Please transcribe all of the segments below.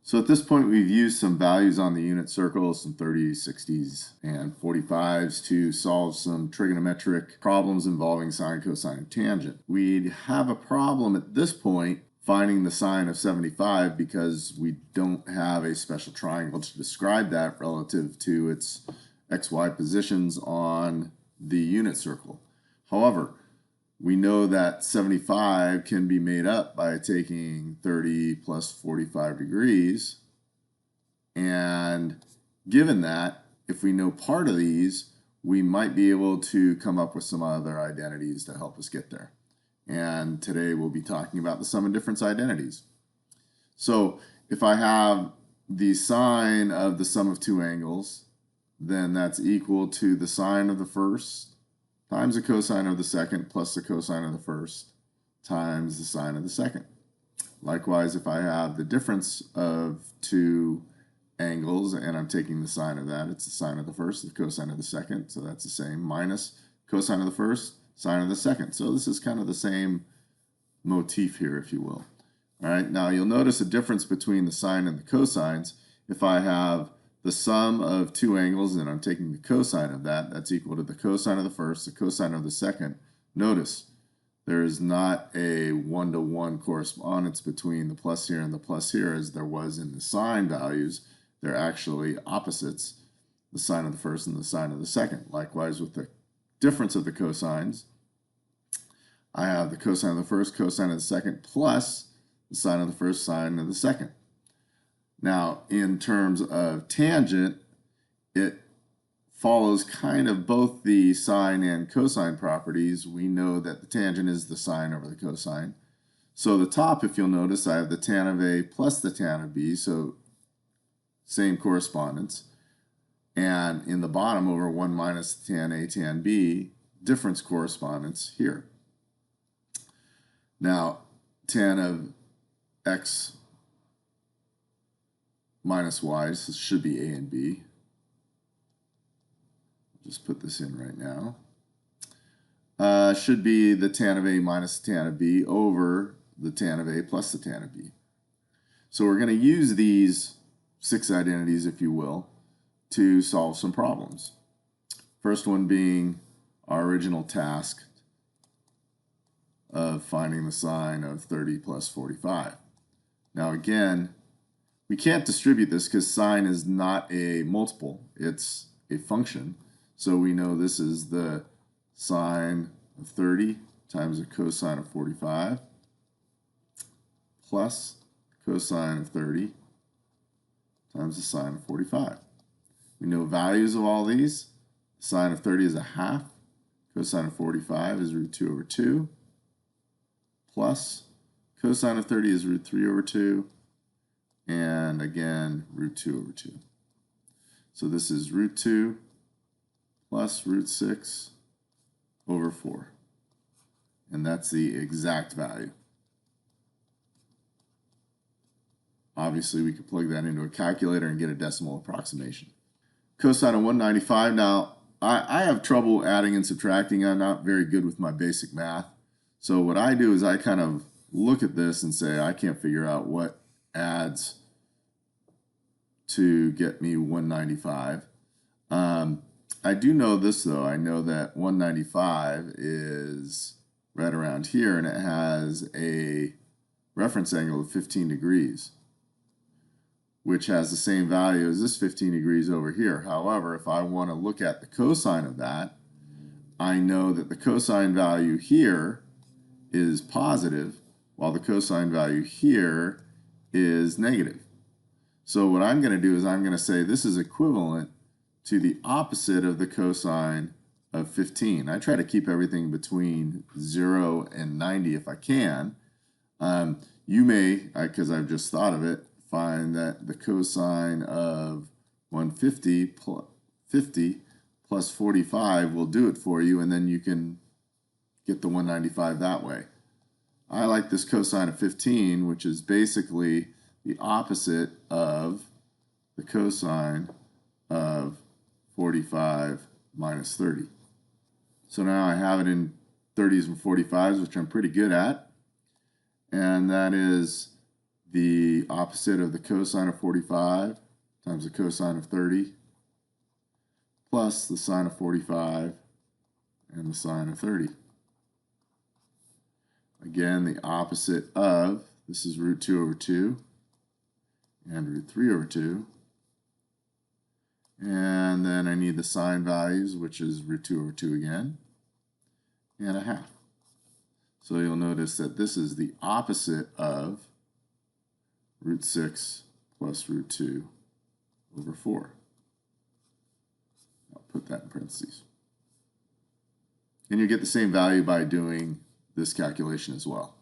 So at this point, we've used some values on the unit circle, some 30s, 60s, and 45s to solve some trigonometric problems involving sine, cosine, and tangent. We'd have a problem at this point finding the sine of 75 because we don't have a special triangle to describe that relative to its xy positions on the unit circle. However, we know that 75 can be made up by taking 30 plus 45 degrees. And given that, if we know part of these, we might be able to come up with some other identities to help us get there. And today we'll be talking about the sum and difference identities. So if I have the sine of the sum of two angles, then that's equal to the sine of the first times the cosine of the second plus the cosine of the first times the sine of the second. Likewise, if I have the difference of two angles and I'm taking the sine of that, it's the sine of the first, the cosine of the second, so that's the same, minus cosine of the first, sine of the second. So this is kind of the same motif here, if you will. All right, now you'll notice a difference between the sine and the cosines. If I have the sum of two angles and I'm taking the cosine of that, that's equal to the cosine of the first, the cosine of the second. Notice there is not a one-to-one correspondence between the plus here and the plus here as there was in the sine values. They're actually opposites, the sine of the first and the sine of the second. Likewise with the difference of the cosines, I have the cosine of the first, cosine of the second, plus the sine of the first, sine of the second. Now, in terms of tangent, it follows kind of both the sine and cosine properties. We know that the tangent is the sine over the cosine. So the top, if you'll notice, I have the tan of A plus the tan of B, so same correspondence. And in the bottom, over 1 minus tan A tan B, difference correspondence here. Now, tan of x minus y, so this should be A and B. Just put this in right now. Should be the tan of A minus the tan of B over the tan of A plus the tan of B. So we're going to use these 6 identities, if you will, to solve some problems. First one being our original task of finding the sine of 30 plus 45. Now again, we can't distribute this because sine is not a multiple, it's a function. So we know this is the sine of 30 times the cosine of 45 plus cosine of 30 times the sine of 45. We know values of all these. Sine of 30 is a half. Cosine of 45 is root 2 over 2 plus cosine of 30 is root 3 over 2. And again, root 2 over 2. So this is root 2 plus root 6 over 4. And that's the exact value. Obviously, we could plug that into a calculator and get a decimal approximation. Cosine of 195. Now, I have trouble adding and subtracting. I'm not very good with my basic math. So what I do is I kind of look at this and say, I can't figure out what adds to get me 195. I do know this though. I know that 195 is right around here and it has a reference angle of 15 degrees, which has the same value as this 15 degrees over here. However, if I want to look at the cosine of that, I know that the cosine value here is positive while the cosine value here is negative. So what I'm going to do is I'm going to say this is equivalent to the opposite of the cosine of 15. I try to keep everything between 0 and 90 if I can. You may, because I've just thought of it, find that the cosine of 150 50 plus 45 will do it for you, and then you can get the 195 that way. I like this cosine of 15, which is basically the opposite of the cosine of 45 minus 30. So now I have it in 30s and 45s, which I'm pretty good at. And that is the opposite of the cosine of 45 times the cosine of 30 plus the sine of 45 and the sine of 30. Again, the opposite of, this is root 2 over 2 and root 3 over 2. And then I need the sine values, which is root 2 over 2 again, and a half. So you'll notice that this is the opposite of root 6 plus root 2 over 4. I'll put that in parentheses. And you get the same value by doing this calculation as well.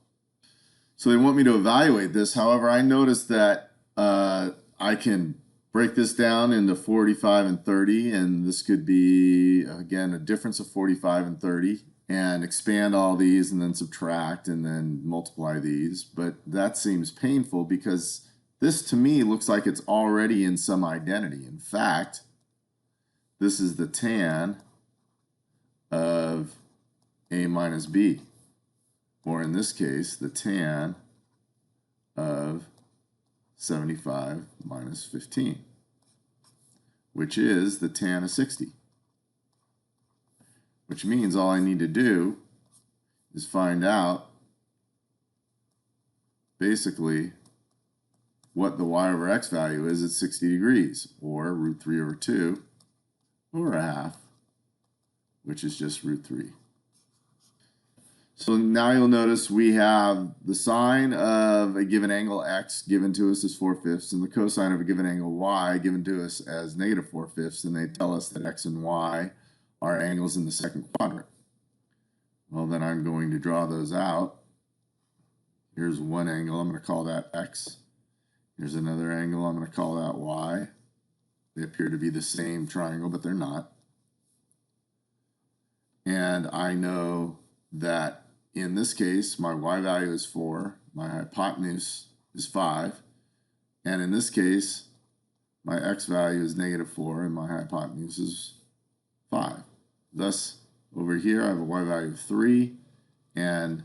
So they want me to evaluate this. However, I noticed that I can break this down into 45 and 30, and this could be, again, a difference of 45 and 30, and expand all these and then subtract and then multiply these. But that seems painful because this to me looks like it's already in some identity. In fact, this is the tan of a minus b, or in this case, the tan of 75 minus 15, which is the tan of 60. Which means all I need to do is find out basically what the y over x value is at 60 degrees, or root 3 over 2 over a half, which is just root 3. So now you'll notice we have the sine of a given angle x given to us as 4/5, and the cosine of a given angle y given to us as negative 4/5, and they tell us that x and y are angles in the second quadrant. Well, then I'm going to draw those out. Here's one angle, I'm going to call that x. Here's another angle, I'm going to call that y. They appear to be the same triangle, but they're not. And I know that in this case, my y value is 4, my hypotenuse is 5, and in this case, my x value is negative 4, and my hypotenuse is 5. Thus, over here, I have a y value of 3 and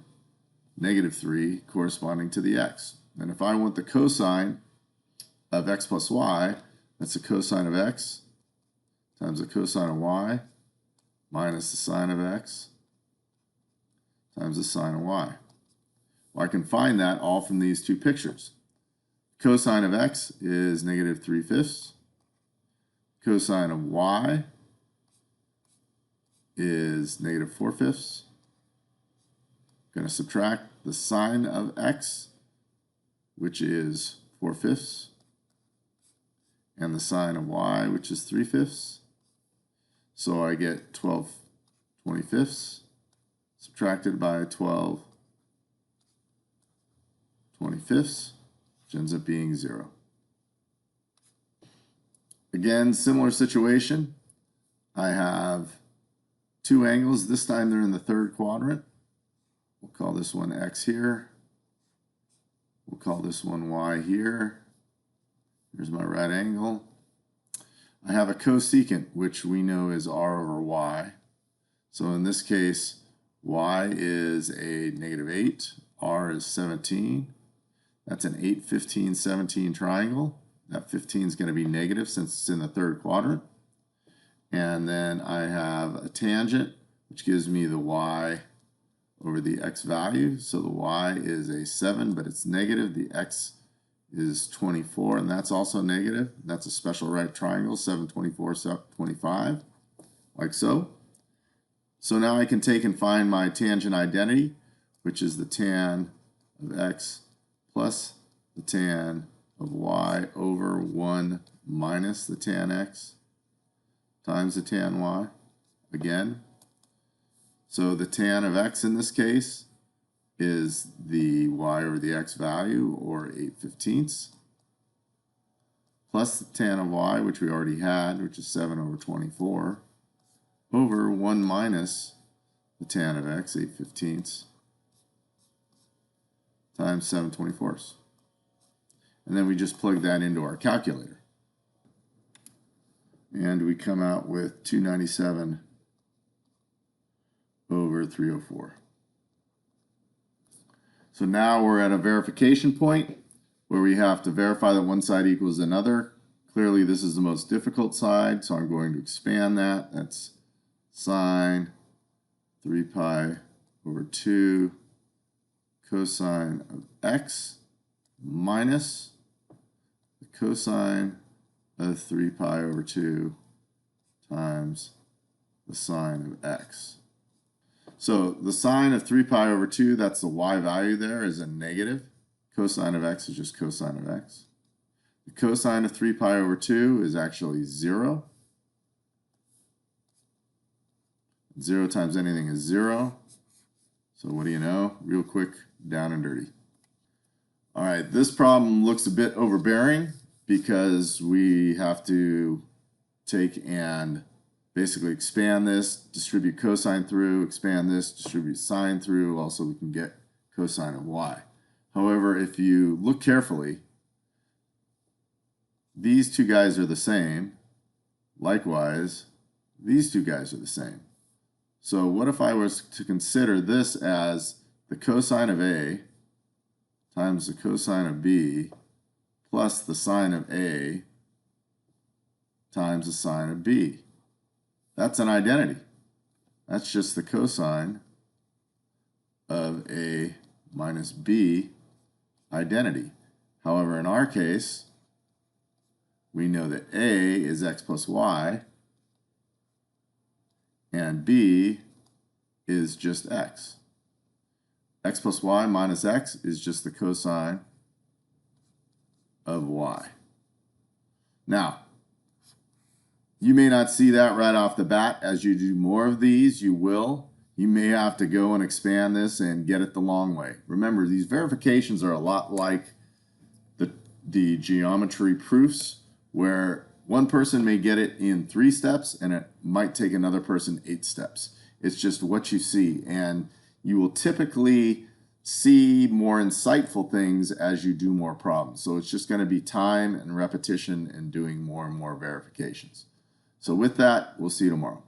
negative 3 corresponding to the x. And if I want the cosine of x plus y, that's the cosine of x times the cosine of y minus the sine of x times the sine of y. Well, I can find that all from these two pictures. Cosine of x is negative 3/5. Cosine of y is negative 4/5. I'm going to subtract the sine of x, which is 4/5, and the sine of y, which is 3/5. So I get 12/25 subtracted by 12/25, which ends up being 0. Again, similar situation. I have two angles. This time they're in the third quadrant. We'll call this one x here. We'll call this one y here. Here's my right angle. I have a cosecant, which we know is r over y. So in this case, y is a negative 8, r is 17. That's an 8, 15, 17 triangle. That 15 is going to be negative since it's in the third quadrant. And then I have a tangent, which gives me the y over the x value. So the y is a 7, but it's negative. The x is 24, and that's also negative. That's a special right triangle, 7, 24, 25, like so. So now I can take and find my tangent identity, which is the tan of x plus the tan of y over 1 minus the tan x times the tan y again. So the tan of x in this case is the y over the x value, or 8/15, plus the tan of y, which we already had, which is 7 over 24, over 1 minus the tan of x, 8/15, times 7/24. And then we just plug that into our calculator. And we come out with 297 over 304. So now we're at a verification point. where we have to verify that one side equals another. Clearly this is the most difficult side, so I'm going to expand that. That's sine 3 pi over 2 cosine of x minus the cosine of 3 pi over 2 times the sine of x. So the sine of 3 pi over 2, that's the y value there, is a negative. Cosine of x is just cosine of x. The cosine of 3 pi over 2 is actually 0. 0 times anything is 0. So what do you know? Real quick, down and dirty. All right, this problem looks a bit overbearing because we have to take and basically expand this, distribute cosine through, expand this, distribute sine through. Also, we can get cosine of y. However, if you look carefully, these two guys are the same. Likewise, these two guys are the same. So what if I was to consider this as the cosine of A times the cosine of B plus the sine of A times the sine of B? That's an identity. That's just the cosine of A minus B identity. However, in our case, we know that A is x plus y and B is just x. X plus y minus x is just the cosine of y. Now, you may not see that right off the bat. As you do more of these, you will. You may have to go and expand this and get it the long way. Remember, these verifications are a lot like the geometry proofs, where one person may get it in 3 steps and it might take another person 8 steps. It's just what you see, and you will typically see more insightful things as you do more problems. So it's just going to be time and repetition and doing more and more verifications. So with that, we'll see you tomorrow.